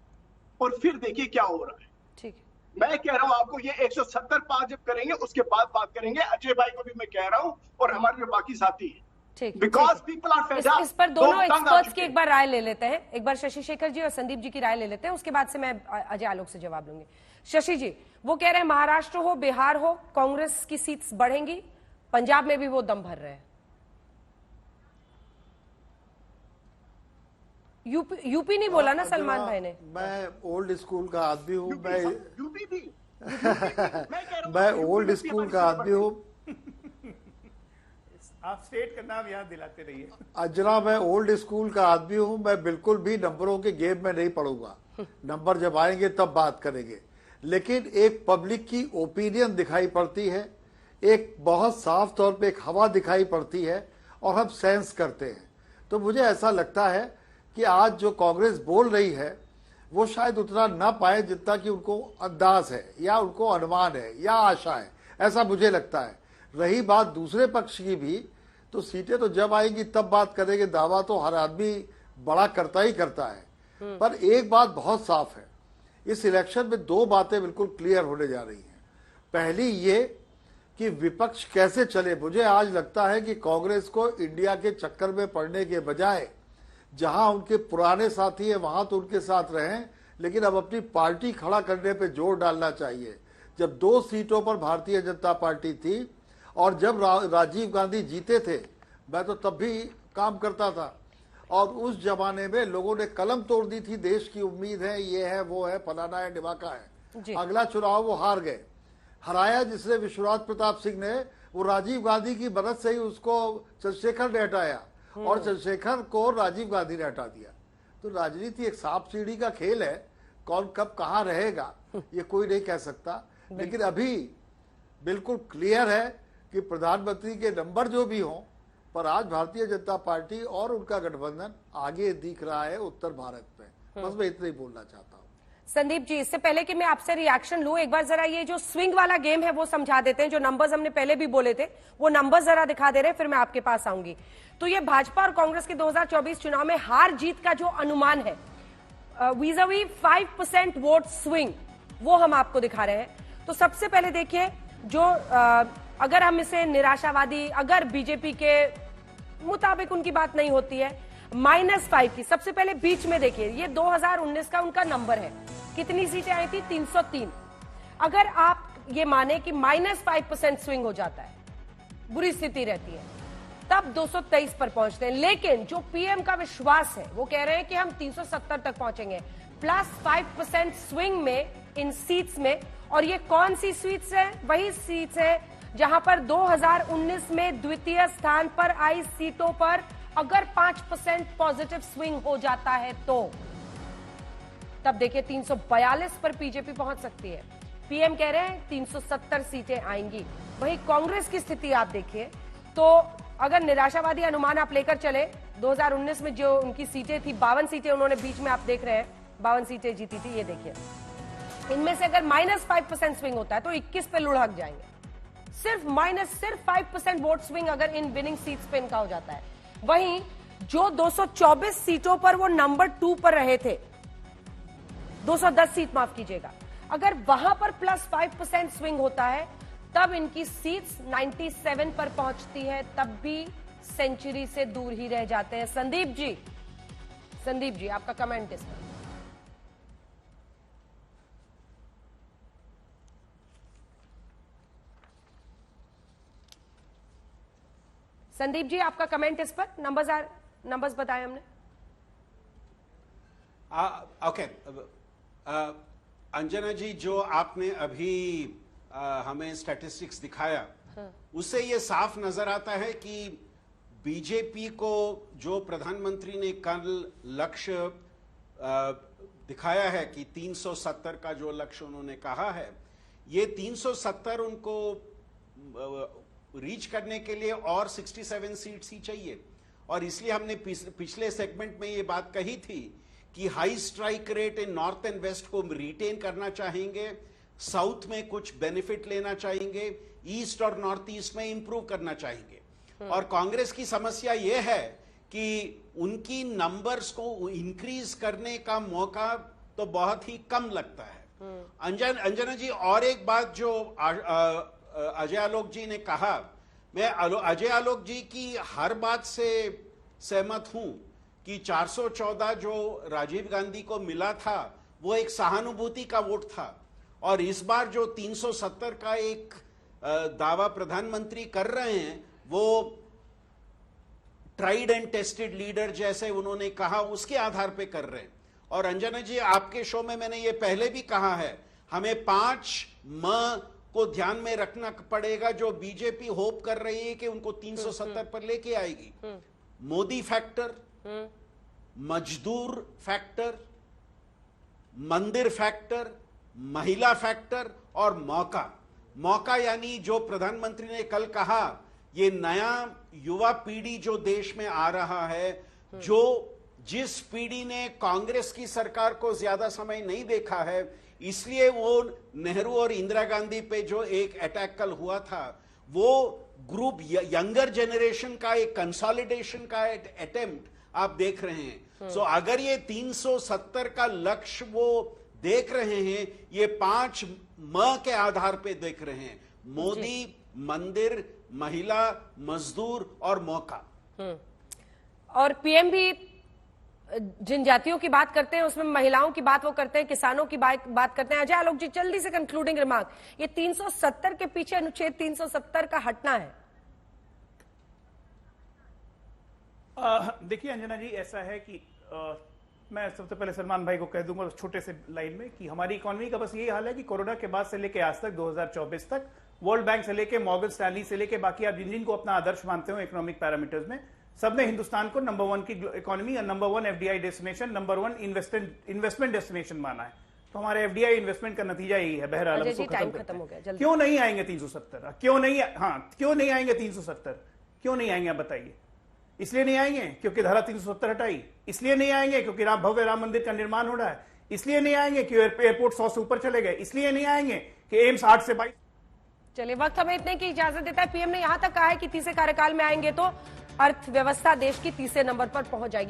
और फिर देखिए क्या हो रहा है। ठीक है, मैं कह रहा हूं आपको, ये 170 पार जब करेंगे उसके बाद बात करेंगे। अजय भाई को भी मैं कह रहा हूं और हमारे जो बाकी साथी हैं। ठीक, because people are fed up. इस पर दोनों एक्सपर्ट्स की एक बार राय ले लेते हैं। एक बार शशि शेखर जी और संदीप जी की राय ले लेते हैं, उसके बाद से मैं अजय आलोक से जवाब लूंगी। शशि जी, वो कह रहे हैं महाराष्ट्र हो बिहार हो कांग्रेस की सीट्स बढ़ेंगी, पंजाब में भी वो दम भर रहे हैं। यूपी नहीं बोला ना सलमान भाई ने। मैं ओल्ड स्कूल का आदमी हूँ, यूपी भी मैं ओल्ड स्कूल का आदमी हूँ। आप स्टेट का नाम याद दिलाते रहिए। अजरा, मैं ओल्ड स्कूल का आदमी हूं, मैं बिल्कुल भी नंबरों के गेम में नहीं पढ़ूंगा। नंबर जब आएंगे तब बात करेंगे, लेकिन एक पब्लिक की ओपिनियन दिखाई पड़ती है, एक बहुत साफ तौर पे एक हवा दिखाई पड़ती है और हम सेंस करते हैं। तो मुझे ऐसा लगता है कि आज जो कांग्रेस बोल रही है वो शायद उतना ना पाए जितना कि उनको अंदाज है या उनको अनुमान है या आशा है, ऐसा मुझे लगता है। रही बात दूसरे पक्ष की भी, तो सीटें तो जब आएंगी तब बात करेंगे। दावा तो हर आदमी बड़ा करता ही करता है, पर एक बात बहुत साफ है, इस इलेक्शन में दो बातें बिल्कुल क्लियर होने जा रही हैं। पहली ये कि विपक्ष कैसे चले। मुझे आज लगता है कि कांग्रेस को इंडिया के चक्कर में पड़ने के बजाय जहां उनके पुराने साथी हैं वहां तो उनके साथ रहें, लेकिन अब अपनी पार्टी खड़ा करने पे जोर डालना चाहिए। जब 2 सीटों पर भारतीय जनता पार्टी थी और जब राजीव गांधी जीते थे, मैं तो तब भी काम करता था, और उस जमाने में लोगों ने कलम तोड़ दी थी, देश की उम्मीद है, ये है, वो है, फलाना है, ढिमाका है। अगला चुनाव वो हार गए। हराया जिसने विश्वनाथ प्रताप सिंह ने, वो राजीव गांधी की मदद से ही उसको चंद्रशेखर ने हटाया और चंद्रशेखर को राजीव गांधी ने हटा दिया। तो राजनीति एक सांप सीढ़ी का खेल है, कौन कब कहां रहेगा ये कोई नहीं कह सकता। लेकिन अभी बिल्कुल क्लियर है कि प्रधानमंत्री के नंबर जो भी हों, पर आज भारतीय जनता पार्टी और उनका गठबंधन आगे दिख रहा है उत्तर भारत में। बस मैं इतना ही बोलना चाहता हूँ। संदीप जी, इससे पहले कि मैं आपसे रिएक्शन लूं, एक बार जरा ये जो स्विंग वाला गेम है वो समझा देते हैं। जो नंबर्स हमने पहले भी बोले थे वो नंबर्स जरा दिखा दे रहे हैं, फिर मैं आपके पास आऊंगी। तो ये भाजपा और कांग्रेस के 2024 चुनाव में हार जीत का जो अनुमान है वीज़ावी 5% वोट स्विंग, वो हम आपको दिखा रहे हैं। तो सबसे पहले देखिए, जो अगर हम इसे निराशावादी, अगर बीजेपी के मुताबिक उनकी बात नहीं होती है, -5 की सबसे पहले बीच में देखिए, ये 2019 का उनका नंबर है। कितनी सीटें आई थी? 303। अगर आप ये माने कि -5% स्विंग हो जाता है, बुरी स्थिति रहती है, तब 223 पर पहुंचते हैं। लेकिन जो पीएम का विश्वास है वो कह रहे हैं कि हम 370 तक पहुंचेंगे, +5% स्विंग में इन सीट्स में। और ये कौन सी सीट्स है? वही सीट्स है जहां पर 2019 में द्वितीय स्थान पर आई सीटों पर अगर 5% पॉजिटिव स्विंग हो जाता है तो तब देखिए 342 पर बीजेपी पहुंच सकती है। पीएम कह रहे हैं 370 सीटें आएंगी। वही कांग्रेस की स्थिति आप देखिए, तो अगर निराशावादी अनुमान आप लेकर चले, 2019 में जो उनकी सीटें थी 52 सीटें उन्होंने बीच में आप देख रहे हैं 52 सीटें जीती थी। ये देखिए, इनमें से अगर -5% स्विंग होता है तो 21 पे लुढ़क जाएंगे। सिर्फ 5% वोट स्विंग अगर इन विनिंग सीट्स पे इनका हो जाता है। वहीं जो 224 सीटों पर वो नंबर 2 पर रहे थे, 210 सीट माफ कीजिएगा, अगर वहां पर +5% स्विंग होता है तब इनकी सीट्स 97 पर पहुंचती है, तब भी सेंचुरी से दूर ही रह जाते हैं। संदीप जी आपका कमेंट इस पर। संदीप जी आपका कमेंट इस पर। नंबर्स बताए हमने। ओके, अंजना जी, जो आपने अभी हमें स्टैटिस्टिक्स दिखाया, उससे ये साफ नजर आता है कि बीजेपी को जो प्रधानमंत्री ने कल लक्ष्य दिखाया है कि 370 का जो लक्ष्य उन्होंने कहा है, ये 370 उनको रीच करने के लिए और 67 सीट्स ही चाहिए। और इसलिए हमने पिछले सेगमेंट में ये बात कही थी कि high strike rate in north and west को रिटेन करना चाहेंगे, साउथ में कुछ बेनिफिट लेना चाहेंगे, ईस्ट और नॉर्थ ईस्ट में इंप्रूव करना चाहेंगे। और कांग्रेस की समस्या यह है कि उनकी नंबर्स को इंक्रीज करने का मौका तो बहुत ही कम लगता है। अंजना जी, और एक बात जो अजय आलोक जी ने कहा मैं अजय आलोक जी की हर बात से सहमत हूं कि 414 जो राजीव गांधी को मिला था वो एक सहानुभूति का वोट था, और इस बार जो 370 का एक दावा प्रधानमंत्री कर रहे हैं वो ट्राइड एंड टेस्टेड लीडर जैसे उन्होंने कहा उसके आधार पे कर रहे हैं। और अंजना जी, आपके शो में मैंने ये पहले भी कहा है, हमें 5 म को ध्यान में रखना पड़ेगा जो बीजेपी होप कर रही है कि उनको 370 पर लेके आएगी। मोदी फैक्टर, मजदूर फैक्टर, मंदिर फैक्टर, महिला फैक्टर और मौका यानी जो प्रधानमंत्री ने कल कहा, ये नया युवा पीढ़ी जो देश में आ रहा है, जो जिस पीढ़ी ने कांग्रेस की सरकार को ज्यादा समय नहीं देखा है, इसलिए वो नेहरू और इंदिरा गांधी पे जो एक अटैक कल हुआ था, वो ग्रुप यंगर जनरेशन का एक कंसोलिडेशन का अटेम्प्ट आप देख रहे हैं। सो अगर ये 370 का लक्ष्य वो देख रहे हैं, ये 5 म के आधार पे देख रहे हैं, मोदी, मंदिर, महिला, मजदूर और मौका। और पीएम भी जिन जातियों की बात करते हैं उसमें महिलाओं की बात वो करते हैं, किसानों की बात करते हैं। अजय आलोक जी, जल्दी से कंक्लूडिंग रिमार्क, ये 370 के पीछे अनुच्छेद 370 का हटना है। देखिए अंजना जी, ऐसा है कि मैं सबसे पहले सलमान भाई को कह दूंगा उस छोटे से लाइन में कि हमारी इकोनॉमी का बस यही हाल है कि कोरोना के बाद से लेके आज तक 2024 तक वर्ल्ड बैंक से लेके मॉर्गन स्टैनली से लेके बाकी आप जिन को अपना आदर्श मानते हो इकोनॉमिक पैरामीटर्स में, सबने हिंदुस्तान को नंबर 1 की इकोनॉमी और number 1 FDI destination, number 1 investment destination माना है। तो हमारे एफडीआई इन्वेस्टमेंट का नतीजा यही है। बहरहाल खत्म हो गया, क्यों नहीं आएंगे 370? क्यों नहीं आएंगे 370? क्यों नहीं आएंगे आप बताइए? इसलिए नहीं आएंगे क्योंकि धारा 370 हटाई, इसलिए नहीं आएंगे क्योंकि भव्य राम मंदिर का निर्माण हो रहा है, इसलिए नहीं आएंगे कि एयरपोर्ट 100 से ऊपर चले गए, इसलिए नहीं आएंगे कि एम्स 8 से 22। चलिए, वक्त हमें इतने की इजाजत देता है। पीएम ने यहां तक कहा है कि तीसरे कार्यकाल में आएंगे तो अर्थव्यवस्था देश की तीसरे नंबर पर पहुंच जाएगी।